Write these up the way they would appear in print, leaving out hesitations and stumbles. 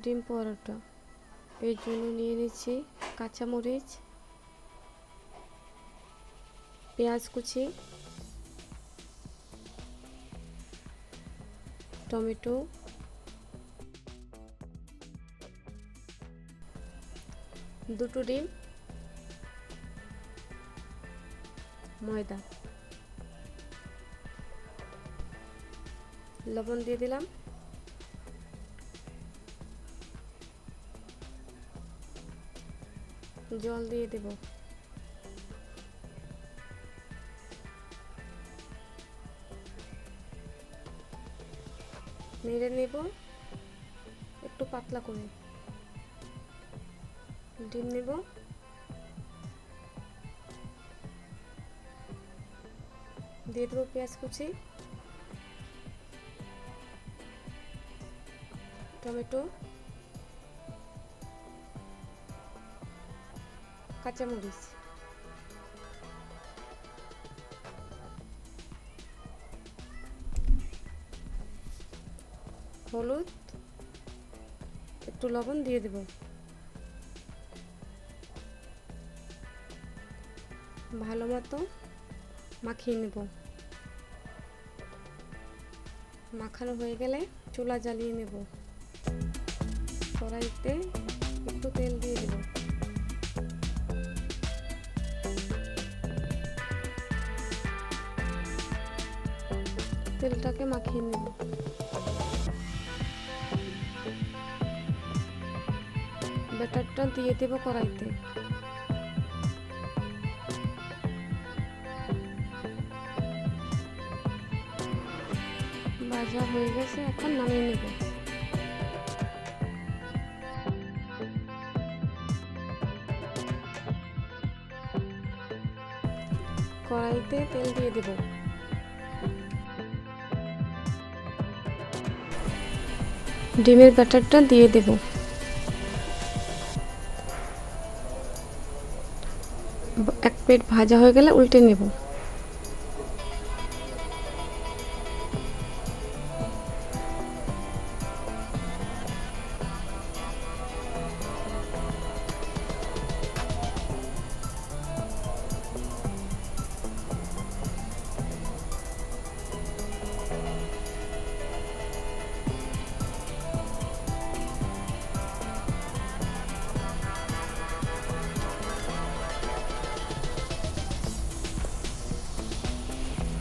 ডিম পরোটা। এর জন্য নিয়ে নিচ্ছি কাঁচামরিচ, পেঁয়াজ কুচি, টমেটো, দুটো ডিম, ময়দা, লবণ দিয়ে দিলাম, জল দিয়ে দেব, নেড়ে নেব একটু পাতলা করে। ডিম নেব, দিয়ে দেবো পেঁয়াজ কুচি, টমেটো, কাঁচামরিচ, হলুদ, একটু লবণ দিয়ে দেব। ভালো মতো মাখিয়ে নেব। মাখানো হয়ে গেলে চুলা জ্বালিয়ে নেব। কড়াইতে একটু তেল দিয়ে দেব। তেলটাকে মাখিয়ে নেব। ব্যাটারটা দিয়ে দেব কড়াইতে। ভাজা হয়ে গেছে, এখন নামিয়ে নেব। কড়াইতে তেল দিয়ে দেব। ডিমের ব্যাটারটা দিয়ে দেব। এক প্লেট ভাজা হয়ে গেলে উল্টে নেব।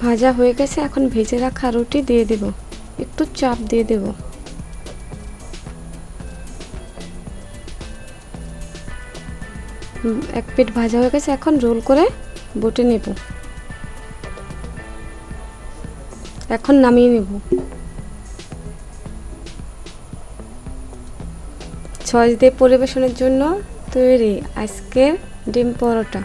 ভাজা হয়ে গেছে, এখন ভেজে রাখা রুটি দিয়ে দেব। একটু চাপ দিয়ে দেব। এক প্লেট ভাজা হয়ে গেছে, এখন রোল করে বটে নেব। এখন নামিয়ে নেব। সস দিয়ে পরিবেশনের জন্য তৈরি আজকের ডিম পরোটা।